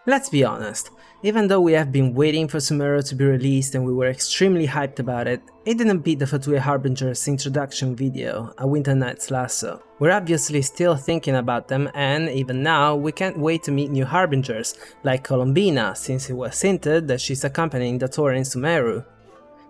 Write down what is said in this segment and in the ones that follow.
Let's be honest, even though we have been waiting for Signora to be released and we were extremely hyped about it, it didn't beat the Fatui Harbingers introduction video, A Winter Night's Lasso. We're obviously still thinking about them, and even now we can't wait to meet new Harbingers, like Colombina, since it was hinted that she's accompanying Dottore in Sumeru.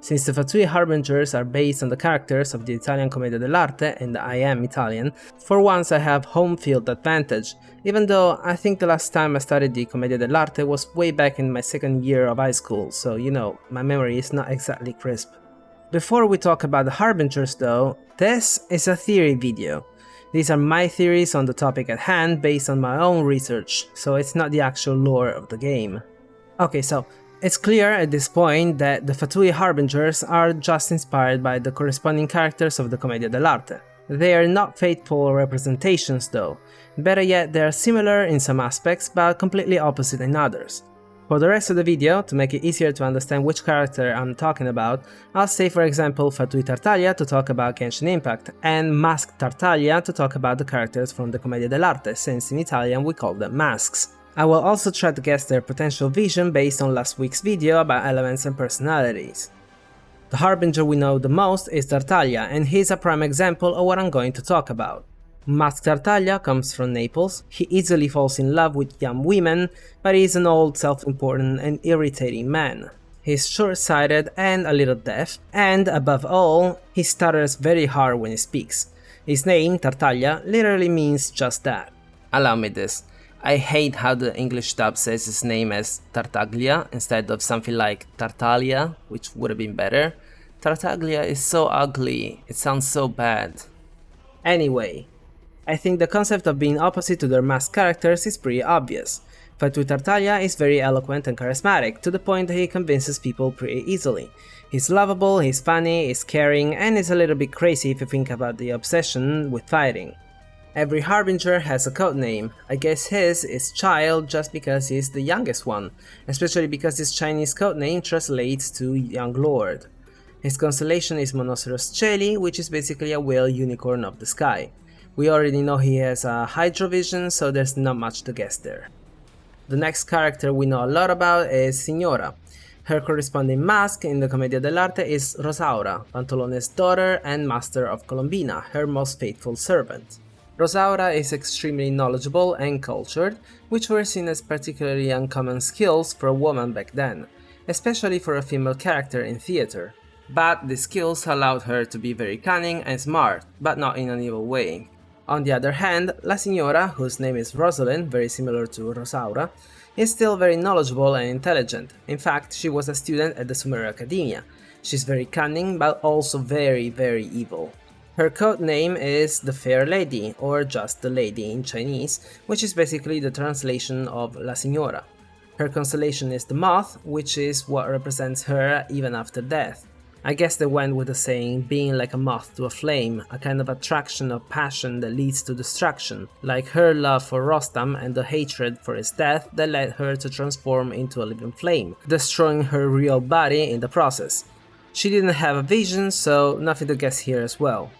Since the Fatui Harbingers are based on the characters of the Italian Commedia dell'Arte and I am Italian, for once I have home field advantage, even though I think the last time I studied the Commedia dell'Arte was way back in my second year of high school, so you know, my memory is not exactly crisp. Before we talk about the Harbingers though, this is a theory video. These are my theories on the topic at hand based on my own research, so it's not the actual lore of the game. Okay, so it's clear at this point that the Fatui Harbingers are just inspired by the corresponding characters of the Commedia dell'Arte. They are not faithful representations though. Better yet, they are similar in some aspects but completely opposite in others. For the rest of the video, to make it easier to understand which character I'm talking about, I'll say for example Fatui Tartaglia to talk about Genshin Impact, and Masked Tartaglia to talk about the characters from the Commedia dell'Arte, since in Italian we call them masks. I will also try to guess their potential vision based on last week's video about elements and personalities. The Harbinger we know the most is Tartaglia, and he's a prime example of what I'm going to talk about. Masked Tartaglia comes from Naples. He easily falls in love with young women, but he's an old, self-important and irritating man. He's short-sighted and a little deaf, and above all, he stutters very hard when he speaks. His name, Tartaglia, literally means just that. Allow me this. I hate how the English dub says his name as Tartaglia instead of something like Tartaglia, which would have been better. Tartaglia is so ugly, it sounds so bad. Anyway, I think the concept of being opposite to their masked characters is pretty obvious. Fatui Tartaglia is very eloquent and charismatic, to the point that he convinces people pretty easily. He's lovable, he's funny, he's caring, and is a little bit crazy if you think about the obsession with fighting. Every Harbinger has a codename. I guess his is Child just because he's the youngest one, especially because his Chinese codename translates to Young Lord. His constellation is Monoceros Celi, which is basically a whale unicorn of the sky. We already know he has a hydrovision, so there's not much to guess there. The next character we know a lot about is Signora. Her corresponding mask in the Commedia dell'Arte is Rosaura, Pantalone's daughter and master of Colombina, her most faithful servant. Rosaura is extremely knowledgeable and cultured, which were seen as particularly uncommon skills for a woman back then, especially for a female character in theater. But these skills allowed her to be very cunning and smart, but not in an evil way. On the other hand, La Signora, whose name is Rosalind, very similar to Rosaura, is still very knowledgeable and intelligent. In fact, she was a student at the Sumeru Academia. She's very cunning, but also very evil. Her code name is the Fair Lady, or just the Lady in Chinese, which is basically the translation of La Signora. Her constellation is the Moth, which is what represents her even after death. I guess they went with the saying, being like a moth to a flame, a kind of attraction or passion that leads to destruction, like her love for Rostam and the hatred for his death that led her to transform into a living flame, destroying her real body in the process. She didn't have a vision, so nothing to guess here as well.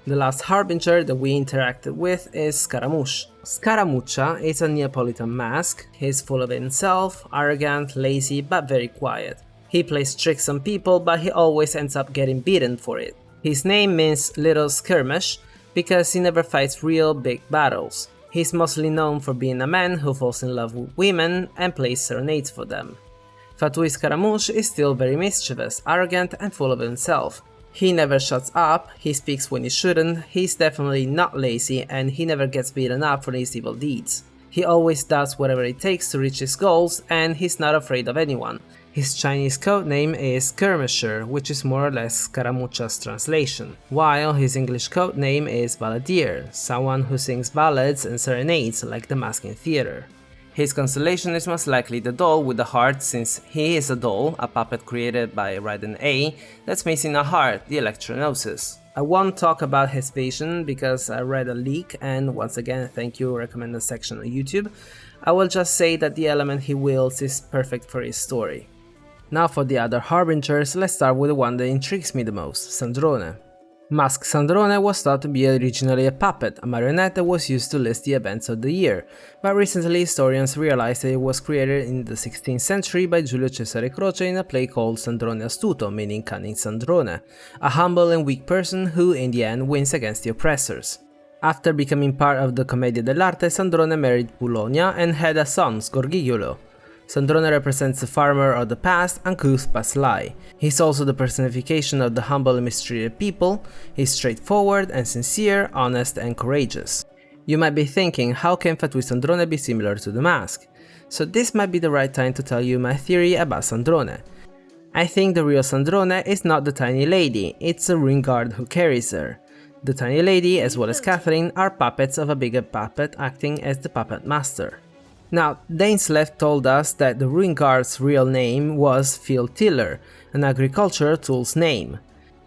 The last Harbinger that we interacted with is Scaramouche. Scaramuccia is a Neapolitan mask. He's full of himself, arrogant, lazy, but very quiet. He plays tricks on people, but he always ends up getting beaten for it. His name means Little Skirmish because he never fights real big battles. He's mostly known for being a man who falls in love with women and plays serenades for them. Fatui Scaramouche is still very mischievous, arrogant and full of himself. He never shuts up, he speaks when he shouldn't, he's definitely not lazy, and he never gets beaten up for his evil deeds. He always does whatever it takes to reach his goals, and he's not afraid of anyone. His Chinese codename is Skirmisher, which is more or less Scaramuccia's translation, while his English codename is Balladeer, someone who sings ballads and serenades like the mask in theater. His constellation is most likely the doll with the heart, since he is a doll, a puppet created by Raiden A, that's missing a heart, the Electronosis. I won't talk about his vision because I read a leak, and once again thank you recommended section on YouTube. I will just say that the element he wields is perfect for his story. Now for the other Harbingers, let's start with the one that intrigues me the most, Sandrone. Mask Sandrone was thought to be originally a puppet, a marionette that was used to list the events of the year, but recently historians realized that it was created in the 16th century by Giulio Cesare Croce in a play called Sandrone Astuto, meaning cunning Sandrone, a humble and weak person who in the end wins against the oppressors. After becoming part of the Commedia dell'Arte, Sandrone married Pullonia and had a son, Sgorgigliolo. Sandrone represents the farmer of the past, uncouth but sly. He's also the personification of the humble and mistreated people. He's straightforward and sincere, honest and courageous. You might be thinking, how can Fatui Sandrone be similar to the mask? So this might be the right time to tell you my theory about Sandrone. I think the real Sandrone is not the tiny lady, it's a ring guard who carries her. The tiny lady, as well as Catherine, are puppets of a bigger puppet acting as the puppet master. Now, Dainslev told us that the ruin guard's real name was Field Tiller, an agricultural tool's name.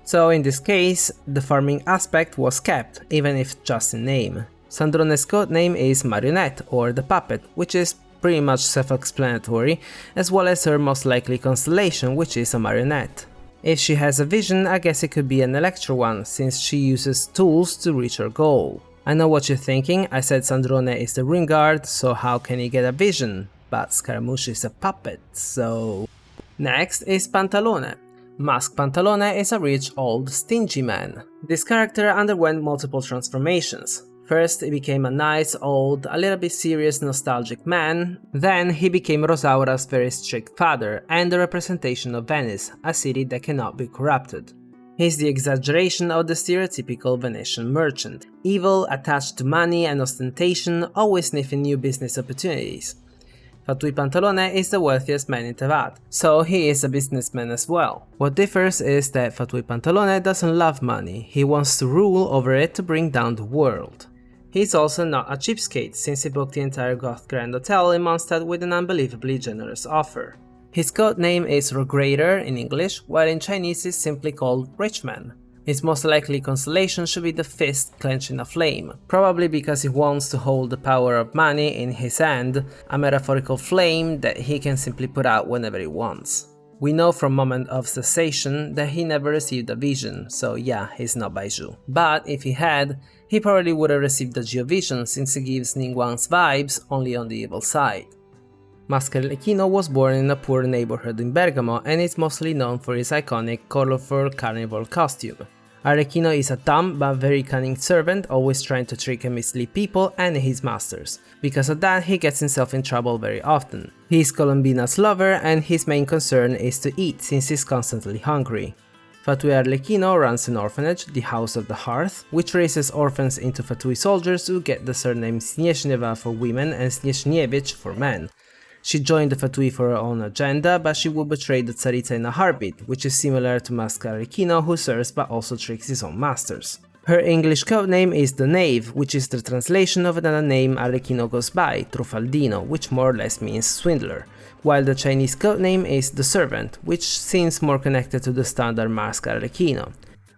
So in this case, the farming aspect was kept, even if just in name. Sandrone's code name is Marionette, or the puppet, which is pretty much self-explanatory, as well as her most likely constellation, which is a marionette. If she has a vision, I guess it could be an electro one, since she uses tools to reach her goal. I know what you're thinking, I said Sandrone is the ring guard, so how can he get a vision? But Scaramouche is a puppet, so... Next is Pantalone. Mask Pantalone is a rich, old, stingy man. This character underwent multiple transformations. First, he became a nice, old, a little bit serious, nostalgic man. Then, he became Rosaura's very strict father and the representation of Venice, a city that cannot be corrupted. He's the exaggeration of the stereotypical Venetian merchant, evil, attached to money and ostentation, always sniffing new business opportunities. Fatui Pantalone is the wealthiest man in Tevat, so he is a businessman as well. What differs is that Fatui Pantalone doesn't love money, he wants to rule over it to bring down the world. He's also not a cheapskate, since he booked the entire Goth Grand Hotel in Mondstadt with an unbelievably generous offer. His code name is Rograder in English, while in Chinese is simply called Richman. His most likely constellation should be the fist clenching a flame, probably because he wants to hold the power of money in his hand, a metaphorical flame that he can simply put out whenever he wants. We know from Moment of Cessation that he never received a vision, so yeah, he's not Baiju. But if he had, he probably would have received a Geovision since he gives Ningguang's vibes only on the evil side. Mask Arlecchino was born in a poor neighborhood in Bergamo and is mostly known for his iconic colorful carnival costume. Arlecchino is a dumb but very cunning servant, always trying to trick and mislead people and his masters. Because of that, he gets himself in trouble very often. He is Colombina's lover and his main concern is to eat since he's constantly hungry. Fatui Arlecchino runs an orphanage, the House of the Hearth, which raises orphans into Fatui soldiers who get the surname Snieżniewa for women and Snieżniewicz for men. She joined the Fatui for her own agenda, but she will betray the Tsaritsa in a heartbeat, which is similar to Mask Arlecchino, who serves but also tricks his own masters. Her English codename is the Knave, which is the translation of another name Arlecchino goes by, Truffaldino, which more or less means swindler, while the Chinese codename is the Servant, which seems more connected to the standard Mask Arlecchino.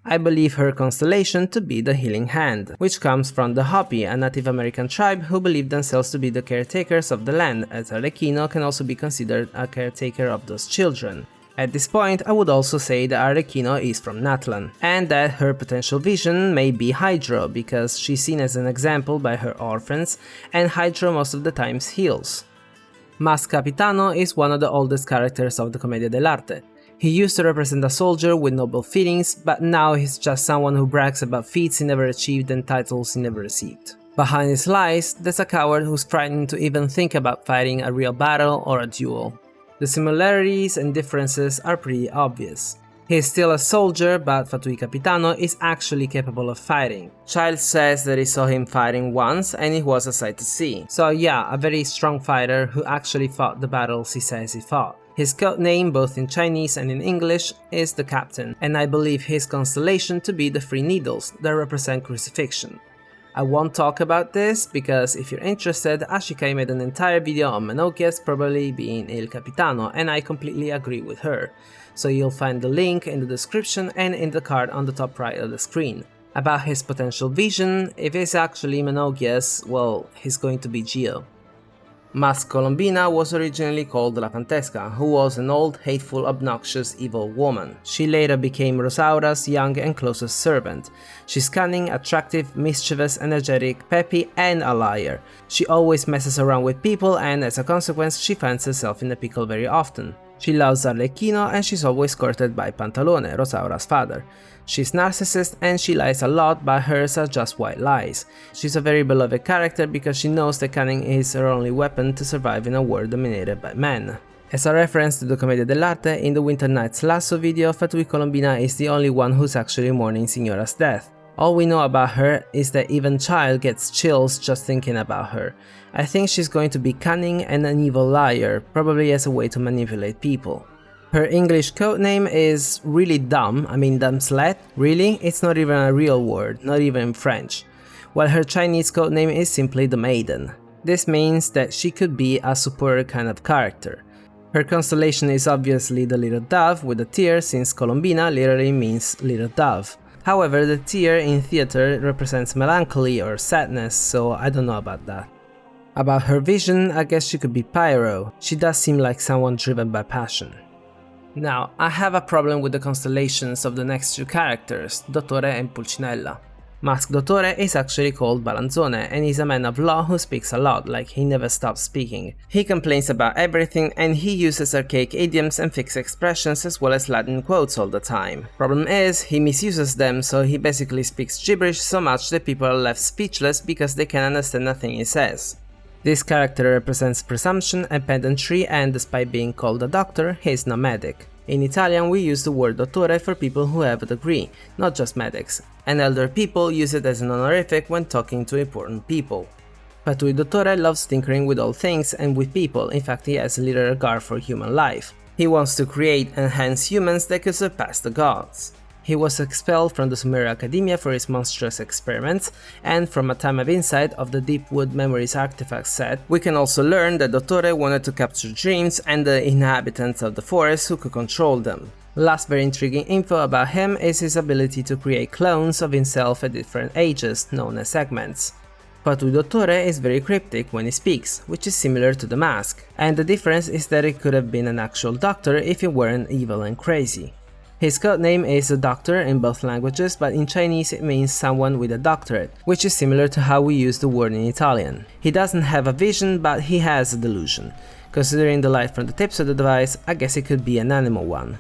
I believe her constellation to be the Healing Hand, which comes from the Hopi, a Native American tribe who believe themselves to be the caretakers of the land, as Arlecchino can also be considered a caretaker of those children. At this point, I would also say that Arlecchino is from Natlan, and that her potential vision may be Hydro, because she's seen as an example by her orphans, and Hydro most of the times heals. Mask Capitano is one of the oldest characters of the Commedia dell'Arte. He used to represent a soldier with noble feelings, but now he's just someone who brags about feats he never achieved and titles he never received. Behind his lies, there's a coward who's frightened to even think about fighting a real battle or a duel. The similarities and differences are pretty obvious. He is still a soldier, but Fatui Capitano is actually capable of fighting. Child says that he saw him fighting once and it was a sight to see. So yeah, a very strong fighter who actually fought the battles he says he fought. His code name, both in Chinese and in English, is the Captain, and I believe his constellation to be the three needles that represent crucifixion. I won't talk about this because if you're interested, Ashikai made an entire video on Menocias probably being Il Capitano, and I completely agree with her. So you'll find the link in the description and in the card on the top right of the screen. About his potential vision, if it's actually Menocias, well, he's going to be Geo. Mask Colombina was originally called La Fantesca, who was an old, hateful, obnoxious, evil woman. She later became Rosaura's young and closest servant. She's cunning, attractive, mischievous, energetic, peppy, and a liar. She always messes around with people, and as a consequence, she finds herself in a pickle very often. She loves Arlecchino, and she's always courted by Pantalone, Rosaura's father. She's narcissist and she lies a lot, but hers are just white lies. She's a very beloved character because she knows that cunning is her only weapon to survive in a world dominated by men. As a reference to the Commedia dell'Arte, in the Winter Night's Lasso video, Fatui Colombina is the only one who's actually mourning Signora's death. All we know about her is that even Child gets chills just thinking about her. I think she's going to be cunning and an evil liar, probably as a way to manipulate people. Her English codename is really dumb, dumbslet. Really? It's not even a real word, not even in French. While her Chinese codename is simply the Maiden. This means that she could be a superior kind of character. Her constellation is obviously the little dove with a tear, since Colombina literally means little dove. However, the tear in theater represents melancholy or sadness, so I don't know about that. About her vision, I guess she could be Pierro. She does seem like someone driven by passion. Now, I have a problem with the constellations of the next two characters, Dottore and Pulcinella. Mask Dottore is actually called Balanzone and is a man of law who speaks a lot, like he never stops speaking. He complains about everything and he uses archaic idioms and fixed expressions as well as Latin quotes all the time. Problem is, he misuses them, so he basically speaks gibberish so much that people are left speechless because they can't understand a thing he says. This character represents presumption and pedantry, and despite being called a doctor, he's no medic. In Italian we use the word dottore for people who have a degree, not just medics, and elder people use it as an honorific when talking to important people. Fatui Dottore loves tinkering with all things and with people, in fact he has a little regard for human life. He wants to create and enhance humans that could surpass the gods. He was expelled from the Sumeria Academia for his monstrous experiments, and from A Time of Insight of the Deepwood Memories artifact set, we can also learn that Dottore wanted to capture dreams and the inhabitants of the forest who could control them. Last very intriguing info about him is his ability to create clones of himself at different ages, known as segments. Fatui Dottore is very cryptic when he speaks, which is similar to the mask, and the difference is that it could have been an actual doctor if he weren't evil and crazy. His codename is a doctor in both languages, but in Chinese it means someone with a doctorate, which is similar to how we use the word in Italian. He doesn't have a vision, but he has a delusion. Considering the light from the tips of the device, I guess it could be an animal one.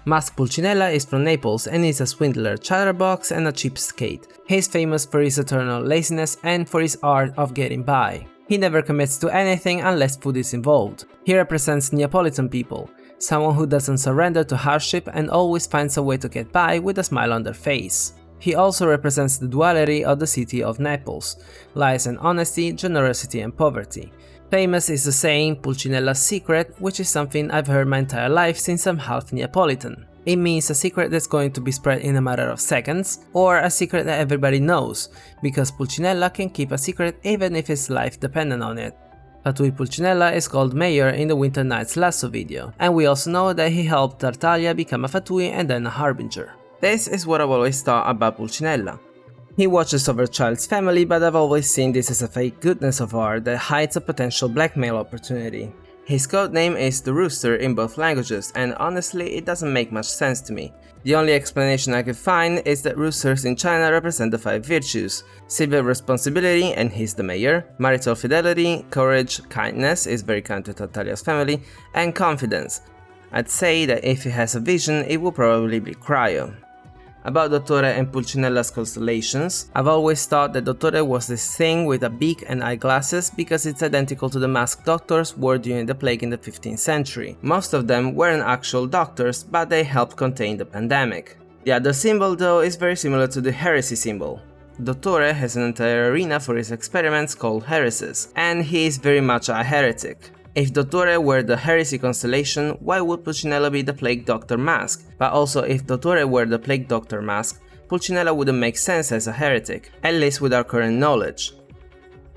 Mask Pulcinella is from Naples and is a swindler, chatterbox and a cheapskate. He is famous for his eternal laziness and for his art of getting by. He never commits to anything unless food is involved. He represents Neapolitan people, someone who doesn't surrender to hardship and always finds a way to get by with a smile on their face. He also represents the duality of the city of Naples, lies and honesty, generosity and poverty. Famous is the saying Pulcinella's secret, which is something I've heard my entire life since I'm half Neapolitan. It means a secret that's going to be spread in a matter of seconds, or a secret that everybody knows, because Pulcinella can keep a secret even if his life depended on it. Fatui Pulcinella is called Mayor in the Winter Night's Lasso video, and we also know that he helped Tartaglia become a Fatui and then a Harbinger. This is what I've always thought about Pulcinella. He watches over Child's family, but I've always seen this as a fake goodness of art that hides a potential blackmail opportunity. His codename is the Rooster in both languages, and honestly it doesn't make much sense to me. The only explanation I could find is that roosters in China represent the 5 virtues: civic responsibility, and he's the mayor, marital fidelity, courage, kindness, is very kind to Tartaglia's family, and confidence. I'd say that if he has a vision, it will probably be Cryo. About Dottore and Pulcinella's constellations, I've always thought that Dottore was this thing with a beak and eyeglasses because it's identical to the masked doctors wore during the plague in the 15th century. Most of them weren't actual doctors, but they helped contain the pandemic. The other symbol though is very similar to the heresy symbol. Dottore has an entire arena for his experiments called heresies, and he is very much a heretic. If Dottore were the heresy constellation, why would Pulcinella be the plague doctor mask? But also, if Dottore were the plague doctor mask, Pulcinella wouldn't make sense as a heretic, at least with our current knowledge.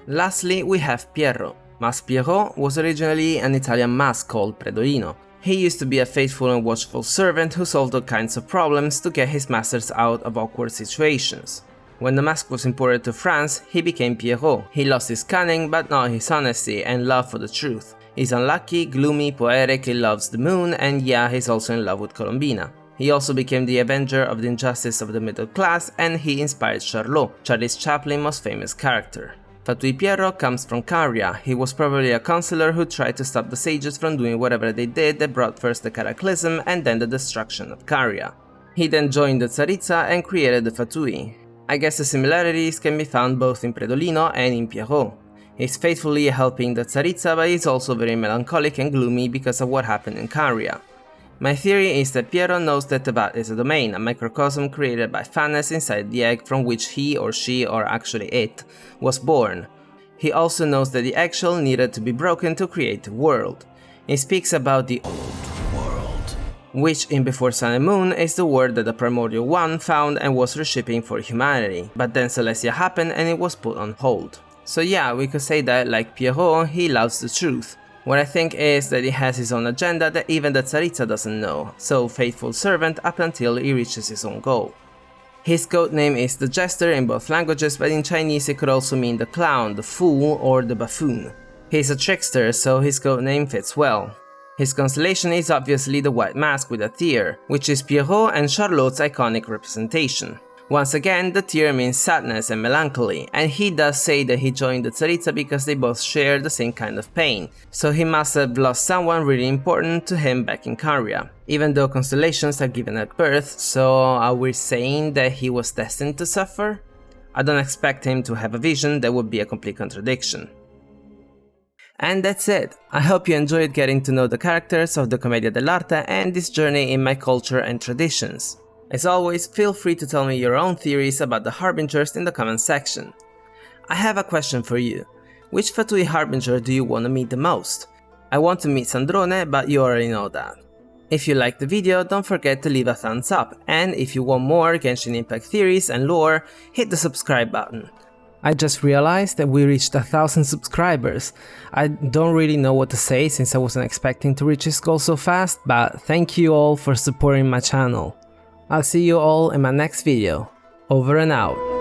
Lastly, we have Pierro. Mask Pierro was originally an Italian mask called Predolino. He used to be a faithful and watchful servant who solved all kinds of problems to get his masters out of awkward situations. When the mask was imported to France, he became Pierrot. He lost his cunning but not his honesty and love for the truth. He's unlucky, gloomy, poetic, he loves the moon, and yeah, he's also in love with Colombina. He also became the avenger of the injustice of the middle class, and he inspired Charlot, Charlie Chaplin's most famous character. Fatui Pierro comes from Caria. He was probably a counselor who tried to stop the sages from doing whatever they did that brought first the cataclysm and then the destruction of Caria. He then joined the Tsaritsa and created the Fatui. I guess the similarities can be found both in Predolino and in Pierrot. He's faithfully helping the Tsaritsa, but he's also very melancholic and gloomy because of what happened in Caria. My theory is that Pierro knows that the bat is a domain, a microcosm created by fatness inside the egg from which he or she, or actually it, was born. He also knows that the eggshell needed to be broken to create the world. He speaks about the old world, which in Before Sun and Moon is the world that the Primordial One found and was reshaping for humanity, but then Celestia happened and it was put on hold. So yeah, we could say that, like Pierrot, he loves the truth. What I think is that he has his own agenda that even the Tsaritsa doesn't know, so faithful servant up until he reaches his own goal. His code name is the Jester in both languages, but in Chinese it could also mean the clown, the fool, or the buffoon. He's a trickster, so his code name fits well. His constellation is obviously the white mask with a tear, which is Pierrot and Charlot's iconic representation. Once again, the tear means sadness and melancholy, and he does say that he joined the Tsaritsa because they both share the same kind of pain, so he must have lost someone really important to him back in Caria, even though constellations are given at birth, so are we saying that he was destined to suffer? I don't expect him to have a vision, that would be a complete contradiction. And that's it. I hope you enjoyed getting to know the characters of the Commedia dell'Arte and this journey in my culture and traditions. As always, feel free to tell me your own theories about the Harbingers in the comment section. I have a question for you. Which Fatui Harbinger do you want to meet the most? I want to meet Sandrone, but you already know that. If you liked the video, don't forget to leave a thumbs up, and if you want more Genshin Impact theories and lore, hit the subscribe button. I just realized that we reached 1,000 subscribers. I don't really know what to say since I wasn't expecting to reach this goal so fast, but thank you all for supporting my channel. I'll see you all in my next video. Over and out.